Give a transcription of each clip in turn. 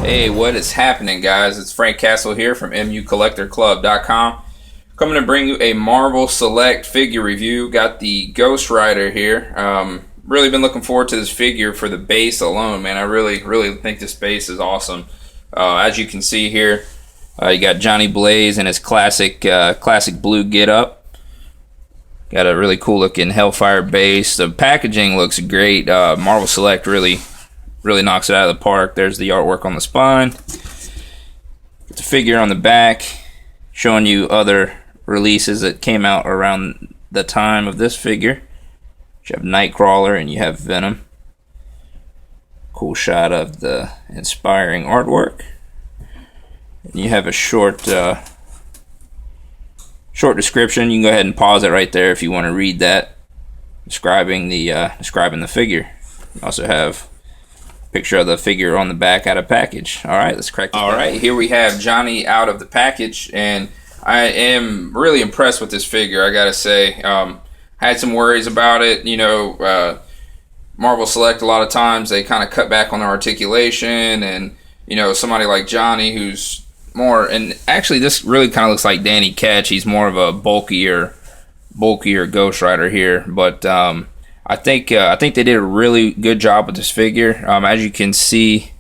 Hey, what is happening, guys? It's Frankcastle here from MUCollectorClub.com. Coming to bring you a Marvel Select figure review. Got the Ghost Rider here. Really been looking forward to this figure for the base alone, man. I really think this base is awesome. As you can see here, you got Johnny Blaze in his classic blue get-up. Got a really cool looking Hellfire base. The packaging looks great. Marvel Select really knocks it out of the park. There's the artwork on the spine. Got the figure on the back, showing you other releases that came out around the time of this figure. You have Nightcrawler and you have Venom. Cool shot of the inspiring artwork. And you have a short description. You can go ahead and pause it right there if you want to read that, describing the figure. You also have a picture of the figure on the back out of package. All right, let's crack this. All right, here we have Johnny out of the package, and I am really impressed with this figure, I gotta say. I had some worries about it. You know, Marvel Select, a lot of times they kind of cut back on their articulation, and you know, somebody like Johnny who's more, and actually this really kind of looks like Danny Ketch. He's more of a bulkier Ghost Rider here, but I think they did a really good job with this figure. As you can see,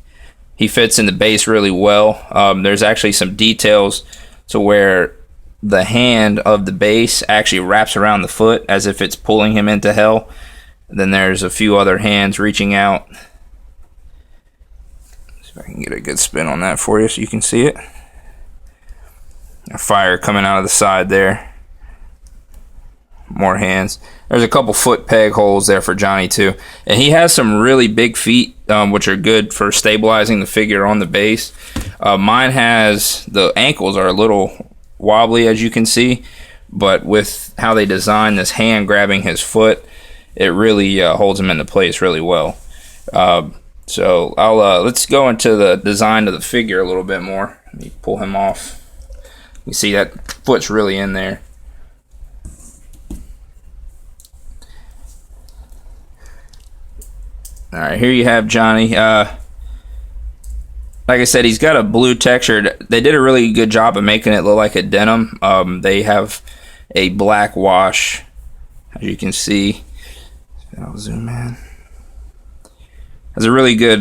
he fits in the base really well. There's actually some details to where the hand of the base actually wraps around the foot as if it's pulling him into hell. And then there's a few other hands reaching out. See if I can get a good spin on that for you so you can see it. A fire coming out of the side there. More hands. There's a couple foot peg holes there for Johnny too, and he has some really big feet, which are good for stabilizing the figure on the base. Mine has, the ankles are a little wobbly, as you can see, but with how they designed this hand grabbing his foot, it really holds him into place really well. So let's go into the design of the figure a little bit more. Let me pull him off. You see that foot's really in there. Alright, here you have Johnny. Like I said, he's got a blue texture. They did a really good job of making it look like a denim. They have a black wash, as you can see. I'll zoom in. Has a really good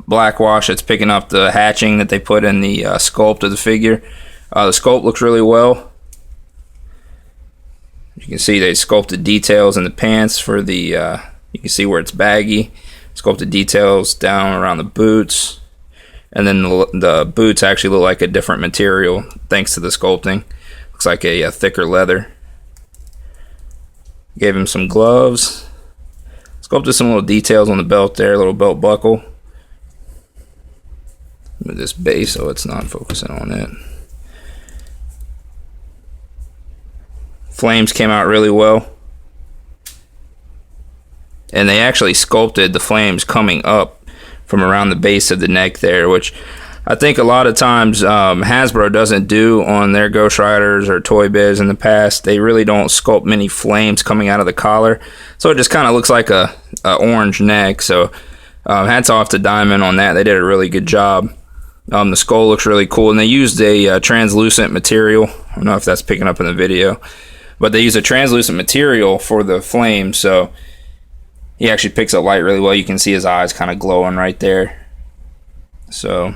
black wash that's picking up the hatching that they put in the sculpt of the figure. The sculpt looks really well. You can see they sculpted details in the pants for the, you can see where it's baggy. Sculpted details down around the boots, and then the boots actually look like a different material thanks to the sculpting. Looks like a thicker leather. Gave him some gloves. Sculpted some little details on the belt there, a little belt buckle. Move this base so it's not focusing on it. Flames came out really well. And they actually sculpted the flames coming up from around the base of the neck there, which I think a lot of times Hasbro doesn't do on their Ghost Riders or Toy Biz in the past. They really don't sculpt many flames coming out of the collar, so it just kind of looks like a orange neck. So hats off to Diamond on that. They did a really good job. The skull looks really cool, and they used a translucent material. I don't know if that's picking up in the video, but they used a translucent material for the flame, so he actually picks up light really well. You can see his eyes kind of glowing right there. So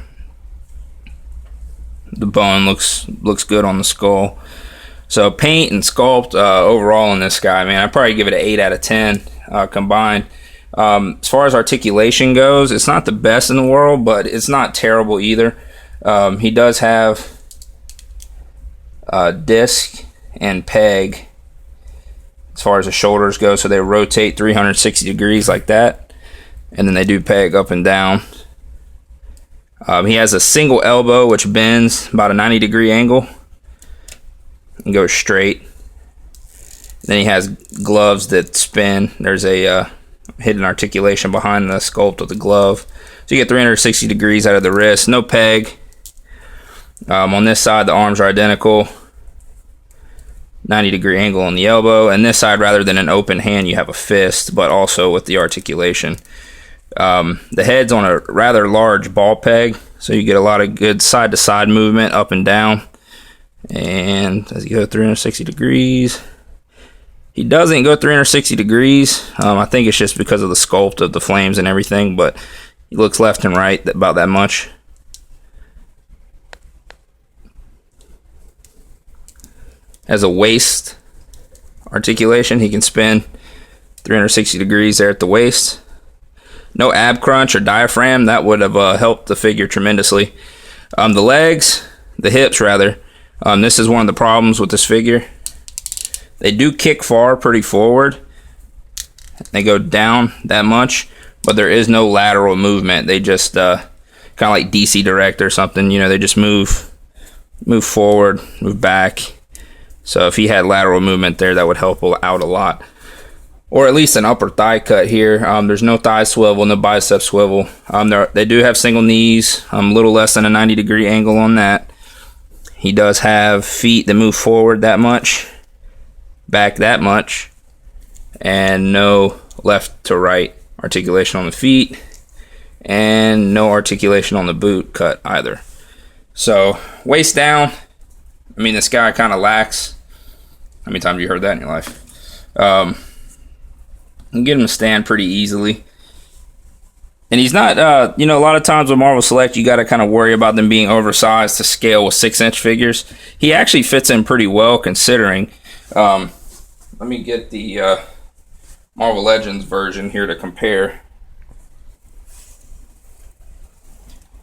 the bone looks good on the skull. So paint and sculpt overall in this guy, man, I'd probably give it an 8 out of 10 combined. As far as articulation goes, it's not the best in the world, but it's not terrible either. He does have disc and peg as far as the shoulders go, so they rotate 360 degrees like that, and then they do peg up and down. He has a single elbow which bends about a 90-degree angle and goes straight. Then he has gloves that spin. There's a hidden articulation behind the sculpt of the glove, so you get 360 degrees out of the wrist. No peg. On this side the arms are identical, 90-degree angle on the elbow, and this side, rather than an open hand, you have a fist, but also with the articulation. The head's on a rather large ball peg, so you get a lot of good side-to-side movement, up and down. And as you go 360 degrees, he doesn't go 360 degrees. I think it's just because of the sculpt of the flames and everything, but he looks left and right about that much. Has a waist articulation. He can spin 360 degrees there at the waist. No ab crunch or diaphragm. That would have helped the figure tremendously. The legs, the hips rather. This is one of the problems with this figure. They do kick far pretty forward. They go down that much, but there is no lateral movement. They just kind of like DC Direct or something. You know, they just move forward, move back. So if he had lateral movement there, that would help out a lot. Or at least an upper thigh cut here. There's no thigh swivel, no bicep swivel. They do have single knees, a little less than a 90-degree angle on that. He does have feet that move forward that much, back that much, and no left to right articulation on the feet, and no articulation on the boot cut either. So waist down, I mean, this guy kind of lacks. How many times have you heard that in your life? You can get him to stand pretty easily. And he's not, you know, a lot of times with Marvel Select, you got to kind of worry about them being oversized to scale with 6-inch figures. He actually fits in pretty well considering. Let me get the Marvel Legends version here to compare.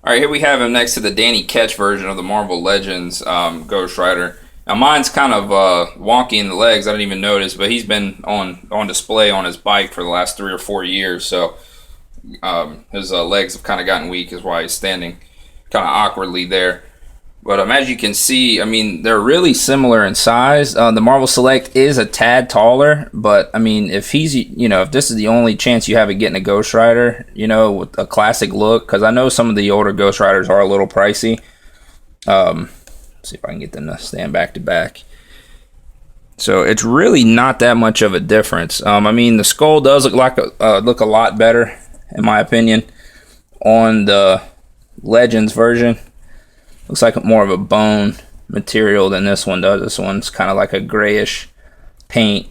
All right, here we have him next to the Danny Ketch version of the Marvel Legends Ghost Rider. Now mine's kind of wonky in the legs. I didn't even notice, but he's been on display on his bike for the last 3 or 4 years. So his legs have kind of gotten weak, is why he's standing kind of awkwardly there. But as you can see, I mean, they're really similar in size. The Marvel Select is a tad taller, but I mean, if he's, you know, if this is the only chance you have of getting a Ghost Rider, you know, with a classic look, because I know some of the older Ghost Riders are a little pricey. See if I can get them to stand back to back. So it's really not that much of a difference. I mean, the skull does look a lot better, in my opinion, on the Legends version. Looks like more of a bone material than this one does. This one's kind of like a grayish paint.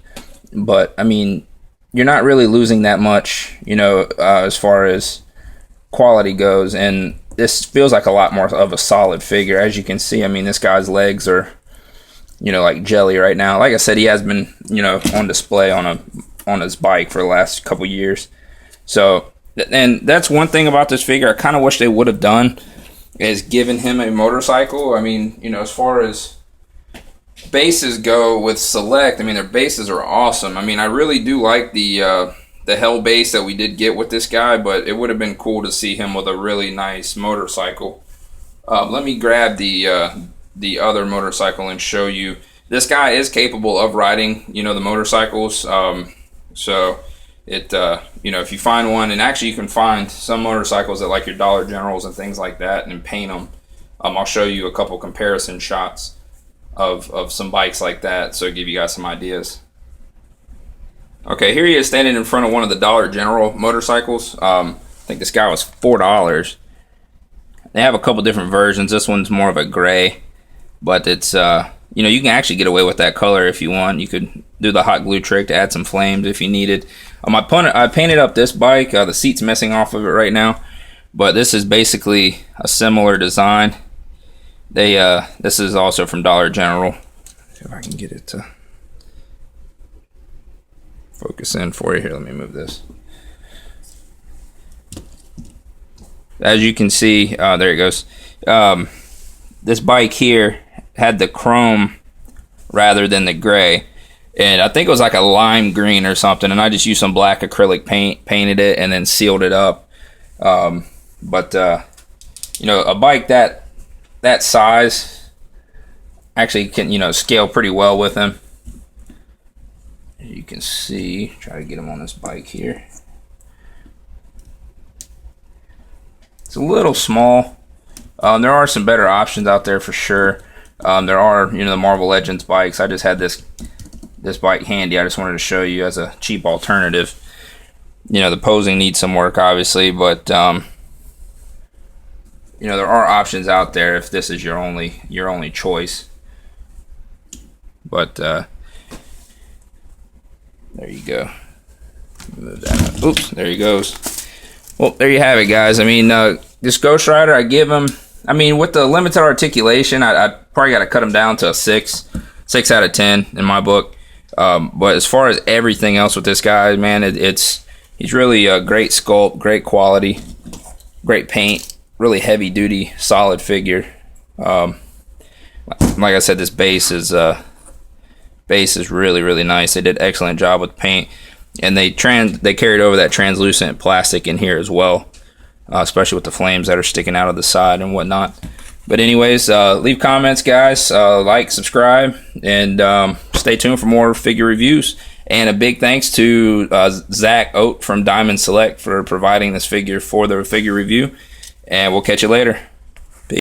But, I mean, you're not really losing that much, you know, as far as quality goes. And this feels like a lot more of a solid figure. As you can see, I mean, this guy's legs are, you know, like jelly right now. Like I said, he has been, you know, on display on his bike for the last couple years. So, and that's one thing about this figure I kind of wish they would have done, is given him a motorcycle. I mean, you know, as far as bases go with Select, I mean, their bases are awesome. I mean, I really do like the Hell base that we did get with this guy, but it would have been cool to see him with a really nice motorcycle. Let me grab the other motorcycle and show you. This guy is capable of riding, you know, the motorcycles. So it, you know, if you find one, and actually you can find some motorcycles at like your Dollar Generals and things like that and paint them. I'll show you a couple comparison shots of some bikes like that, so give you guys some ideas. Okay, here he is standing in front of one of the Dollar General motorcycles. I think this guy was $4. They have a couple different versions. This one's more of a gray, but it's, you know, you can actually get away with that color if you want. You could do the hot glue trick to add some flames if you needed. I painted up this bike. The seat's messing off of it right now, but this is basically a similar design. This is also from Dollar General. See if I can get it to focus in for you here. Let me move this. As you can see, there it goes. This bike here had the chrome rather than the gray, and I think it was like a lime green or something, and I just used some black acrylic paint, painted it, and then sealed it up. But you know, a bike that size actually can, you know, scale pretty well with him. You can see, try to get him on this bike here. It's a little small. There are some better options out there for sure. There are, you know, the Marvel Legends bikes. I just had this bike handy. I just wanted to show you as a cheap alternative. You know, the posing needs some work, obviously, but you know, there are options out there if this is your only choice. But there you go. Move that up. Oops, there he goes. Well, there you have it, guys. I mean, this Ghost Rider, I give him, I mean, with the limited articulation, I probably got to cut him down to a 6 out of 10 in my book. But as far as everything else with this guy, man, he's really a great sculpt, great quality, great paint, really heavy duty, solid figure. Like I said, this base is really, really nice. They did an excellent job with paint, and they carried over that translucent plastic in here as well, especially with the flames that are sticking out of the side and whatnot. But anyways, leave comments, guys. Like, subscribe, and stay tuned for more figure reviews. And a big thanks to Zach Oat from Diamond Select for providing this figure for the figure review. And we'll catch you later.